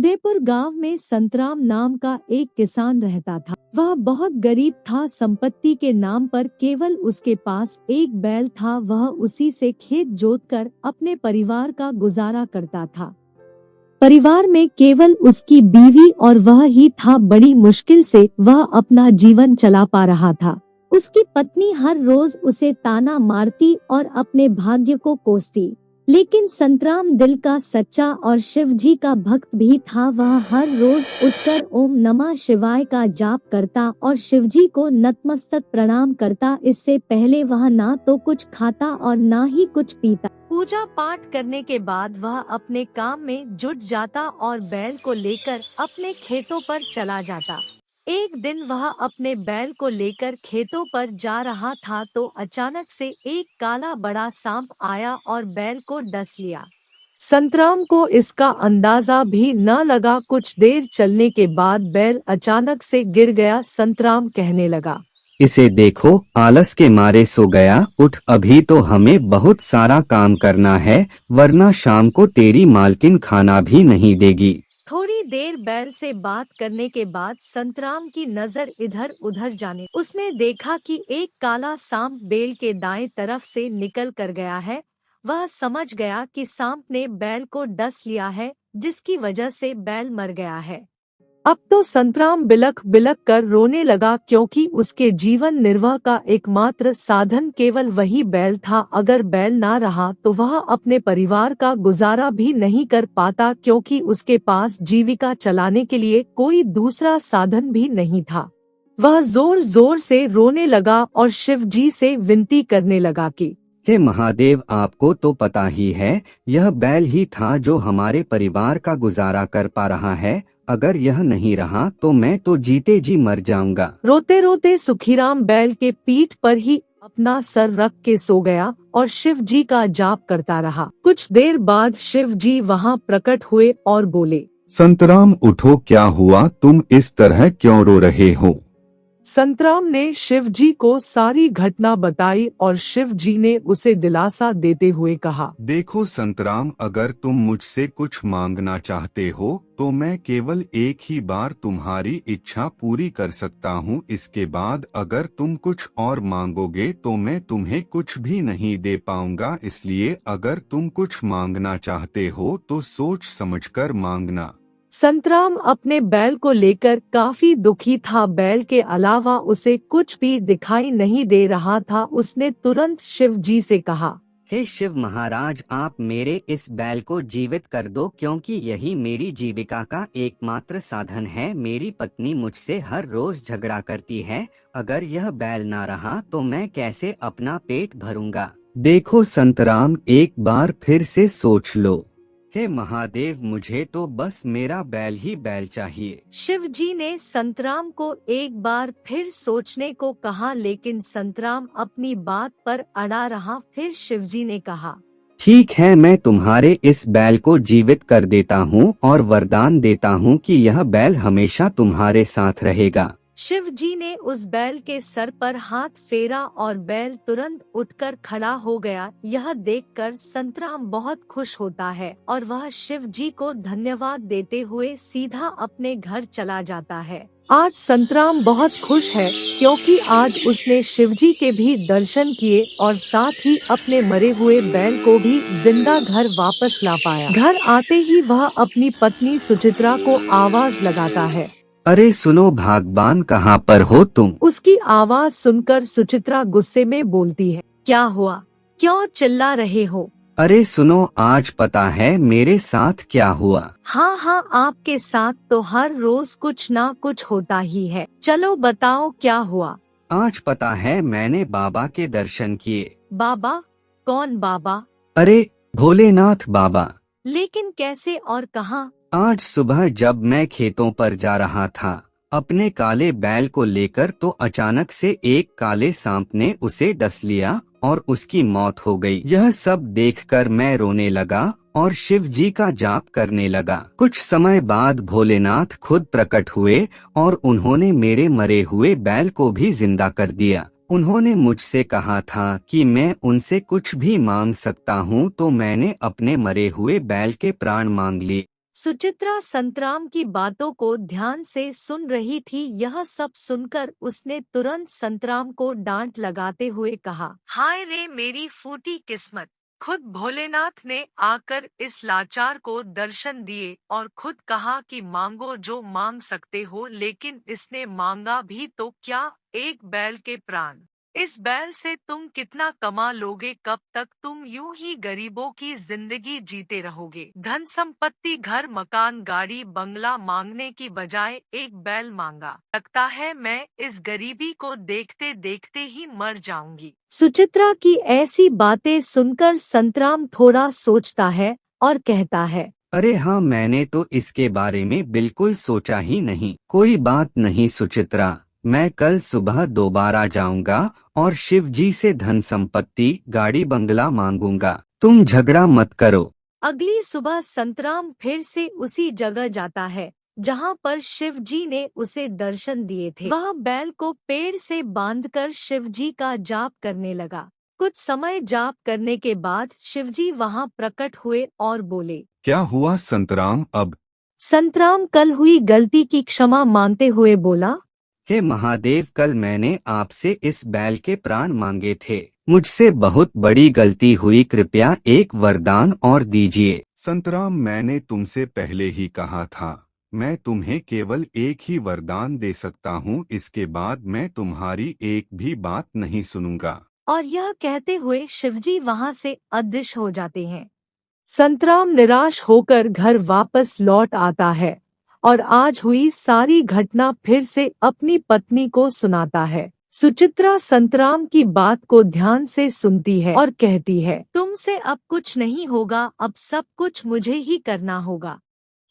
उदयपुर गांव में संतराम नाम का एक किसान रहता था। वह बहुत गरीब था। संपत्ति के नाम पर केवल उसके पास एक बैल था। वह उसी से खेत जोतकर अपने परिवार का गुजारा करता था। परिवार में केवल उसकी बीवी और वह ही था। बड़ी मुश्किल से वह अपना जीवन चला पा रहा था। उसकी पत्नी हर रोज उसे ताना मारती और अपने भाग्य को कोसती, लेकिन संतराम दिल का सच्चा और शिव जी का भक्त भी था। वह हर रोज उठकर ओम नमः शिवाय का जाप करता और शिव जी को नतमस्तक प्रणाम करता। इससे पहले वह ना तो कुछ खाता और ना ही कुछ पीता। पूजा पाठ करने के बाद वह अपने काम में जुट जाता और बैल को लेकर अपने खेतों पर चला जाता। एक दिन वह अपने बैल को लेकर खेतों पर जा रहा था तो अचानक से एक काला बड़ा सांप आया और बैल को डस लिया। संतराम को इसका अंदाजा भी न लगा। कुछ देर चलने के बाद बैल अचानक से गिर गया। संतराम कहने लगा, इसे देखो, आलस के मारे सो गया। उठ, अभी तो हमें बहुत सारा काम करना है, वरना शाम को तेरी मालकिन खाना भी नहीं देगी। थोड़ी देर बैल से बात करने के बाद संतराम की नजर इधर उधर जाने उसने देखा कि एक काला सांप बैल के दाएं तरफ से निकल कर गया है। वह समझ गया कि सांप ने बैल को डस लिया है, जिसकी वजह से बैल मर गया है। अब तो संतराम बिलख बिलख कर रोने लगा, क्योंकि उसके जीवन निर्वाह का एकमात्र साधन केवल वही बैल था। अगर बैल ना रहा तो वह अपने परिवार का गुजारा भी नहीं कर पाता, क्योंकि उसके पास जीविका चलाने के लिए कोई दूसरा साधन भी नहीं था। वह जोर जोर से रोने लगा और शिव जी से विनती करने लगा कि हे महादेव, आपको तो पता ही है, यह बैल ही था जो हमारे परिवार का गुजारा कर पा रहा है। अगर यह नहीं रहा तो मैं तो जीते जी मर जाऊंगा। रोते रोते सुखीराम बैल के पीठ पर ही अपना सर रख के सो गया और शिव जी का जाप करता रहा। कुछ देर बाद शिव जी वहाँ प्रकट हुए और बोले, संतराम उठो, क्या हुआ? तुम इस तरह क्यों रो रहे हो? संतराम ने शिव जी को सारी घटना बताई और शिव जी ने उसे दिलासा देते हुए कहा, देखो संतराम, अगर तुम मुझसे कुछ मांगना चाहते हो तो मैं केवल एक ही बार तुम्हारी इच्छा पूरी कर सकता हूँ। इसके बाद अगर तुम कुछ और मांगोगे तो मैं तुम्हें कुछ भी नहीं दे पाऊंगा। इसलिए अगर तुम कुछ मांगना चाहते हो तो सोच समझकर मांगना। संतराम अपने बैल को लेकर काफी दुखी था। बैल के अलावा उसे कुछ भी दिखाई नहीं दे रहा था। उसने तुरंत शिव जी से कहा, हे शिव महाराज, आप मेरे इस बैल को जीवित कर दो, क्योंकि यही मेरी जीविका का एकमात्र साधन है। मेरी पत्नी मुझसे हर रोज झगड़ा करती है। अगर यह बैल ना रहा तो मैं कैसे अपना पेट भरूंगा। देखो संतराम, एक बार फिर से सोच लो। हे महादेव, मुझे तो बस मेरा बैल ही बैल चाहिए। शिव जी ने संतराम को एक बार फिर सोचने को कहा, लेकिन संतराम अपनी बात पर अड़ा रहा। फिर शिव जी ने कहा, ठीक है, मैं तुम्हारे इस बैल को जीवित कर देता हूँ और वरदान देता हूँ कि यह बैल हमेशा तुम्हारे साथ रहेगा। शिव जी ने उस बैल के सर पर हाथ फेरा और बैल तुरंत उठकर खड़ा हो गया। यह देखकर संतराम बहुत खुश होता है और वह शिव जी को धन्यवाद देते हुए सीधा अपने घर चला जाता है। आज संतराम बहुत खुश है, क्योंकि आज उसने शिव जी के भी दर्शन किए और साथ ही अपने मरे हुए बैल को भी जिंदा घर वापस ला पाया। घर आते ही वह अपनी पत्नी सुचित्रा को आवाज लगाता है, अरे सुनो भागवान, कहाँ पर हो तुम? उसकी आवाज सुनकर सुचित्रा गुस्से में बोलती है, क्या हुआ? क्यों चिल्ला रहे हो? अरे सुनो, आज पता है मेरे साथ क्या हुआ? हाँ हाँ, आपके साथ तो हर रोज कुछ ना कुछ होता ही है। चलो बताओ क्या हुआ? आज पता है, मैंने बाबा के दर्शन किए। बाबा? कौन बाबा? अरे भोलेनाथ बाबा। लेकिन कैसे और कहाँ? आज सुबह जब मैं खेतों पर जा रहा था अपने काले बैल को लेकर, तो अचानक से एक काले सांप ने उसे डस लिया और उसकी मौत हो गई। यह सब देखकर मैं रोने लगा और शिव जी का जाप करने लगा। कुछ समय बाद भोलेनाथ खुद प्रकट हुए और उन्होंने मेरे मरे हुए बैल को भी जिंदा कर दिया। उन्होंने मुझसे कहा था कि मैं उनसे कुछ भी मांग सकता हूँ, तो मैंने अपने मरे हुए बैल के प्राण मांग लिए। सुचित्रा संतराम की बातों को ध्यान से सुन रही थी। यह सब सुनकर उसने तुरंत संतराम को डांट लगाते हुए कहा, हाय रे मेरी फूटी किस्मत। खुद भोलेनाथ ने आकर इस लाचार को दर्शन दिए और खुद कहा कि मांगो जो मांग सकते हो, लेकिन इसने मांगा भी तो क्या, एक बैल के प्राण। इस बैल से तुम कितना कमा लोगे, कब तक तुम यूं ही गरीबों की जिंदगी जीते रहोगे। धन संपत्ति, घर मकान, गाड़ी बंगला मांगने की बजाय एक बैल मांगा। लगता है मैं इस गरीबी को देखते देखते ही मर जाऊंगी। सुचित्रा की ऐसी बातें सुनकर संतराम थोड़ा सोचता है और कहता है, अरे हाँ, मैंने तो इसके बारे में बिल्कुल सोचा ही नहीं। कोई बात नहीं सुचित्रा, मैं कल सुबह दोबारा जाऊंगा और शिव जी से धन संपत्ति, गाड़ी बंगला मांगूंगा। तुम झगड़ा मत करो। अगली सुबह संतराम फिर से उसी जगह जाता है जहाँ पर शिव जी ने उसे दर्शन दिए थे। वह बैल को पेड़ से बांधकर शिव जी का जाप करने लगा। कुछ समय जाप करने के बाद शिव जी वहाँ प्रकट हुए और बोले, क्या हुआ संतराम अब? संतराम कल हुई गलती की क्षमा मांगते हुए बोला, हे महादेव, कल मैंने आपसे इस बैल के प्राण मांगे थे। मुझसे बहुत बड़ी गलती हुई, कृपया एक वरदान और दीजिए। संतराम, मैंने तुमसे पहले ही कहा था, मैं तुम्हें केवल एक ही वरदान दे सकता हूँ, इसके बाद मैं तुम्हारी एक भी बात नहीं सुनूंगा। और यह कहते हुए शिवजी वहाँ से अदृश्य हो जाते हैं। संतराम निराश होकर घर वापस लौट आता है और आज हुई सारी घटना फिर से अपनी पत्नी को सुनाता है। सुचित्रा संतराम की बात को ध्यान से सुनती है और कहती है, तुमसे अब कुछ नहीं होगा, अब सब कुछ मुझे ही करना होगा।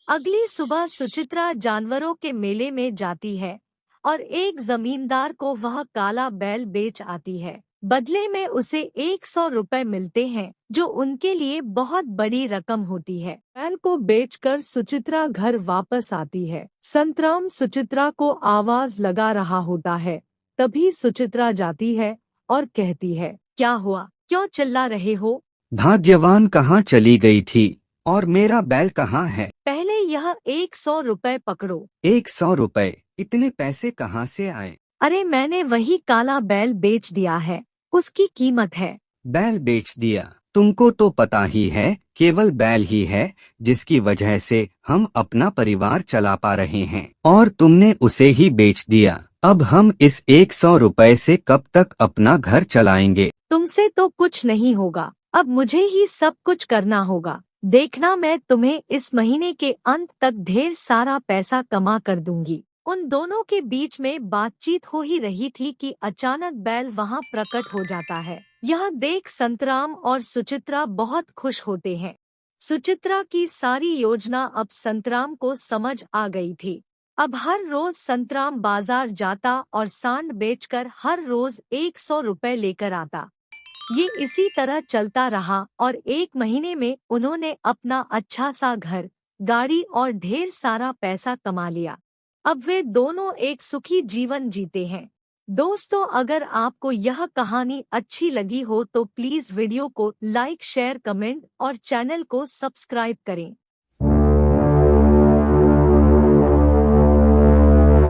अगली सुबह सुचित्रा जानवरों के मेले में जाती है और एक जमींदार को वह काला बैल बेच आती है। बदले में उसे 100 रुपए मिलते हैं, जो उनके लिए बहुत बड़ी रकम होती है। बैल को बेचकर सुचित्रा घर वापस आती है। संतराम सुचित्रा को आवाज लगा रहा होता है। तभी सुचित्रा जाती है और कहती है, क्या हुआ, क्यों चिल्ला रहे हो? भाग्यवान कहाँ चली गई थी और मेरा बैल कहाँ है? पहले यह 100 रुपए पकड़ो। 100 रुपए? इतने पैसे कहाँ से आए? अरे मैंने वही काला बैल बेच दिया है, उसकी कीमत है। बैल बेच दिया? तुमको तो पता ही है, केवल बैल ही है जिसकी वजह से हम अपना परिवार चला पा रहे हैं, और तुमने उसे ही बेच दिया। अब हम इस 100 रुपए से कब तक अपना घर चलाएंगे? तुमसे तो कुछ नहीं होगा, अब मुझे ही सब कुछ करना होगा। देखना, मैं तुम्हें इस महीने के अंत तक ढेर सारा पैसा कमा कर दूंगी। उन दोनों के बीच में बातचीत हो ही रही थी कि अचानक बैल वहां प्रकट हो जाता है। यह देख संतराम और सुचित्रा बहुत खुश होते हैं। सुचित्रा की सारी योजना अब संतराम को समझ आ गई थी। अब हर रोज संतराम बाजार जाता और सांड बेचकर हर रोज 100 रुपए लेकर आता। ये इसी तरह चलता रहा और 1 महीने में उन्होंने अपना अच्छा सा घर, गाड़ी और ढेर सारा पैसा कमा लिया। अब वे दोनों एक सुखी जीवन जीते हैं। दोस्तों, अगर आपको यह कहानी अच्छी लगी हो तो प्लीज वीडियो को लाइक, शेयर, कमेंट और चैनल को सब्सक्राइब करें।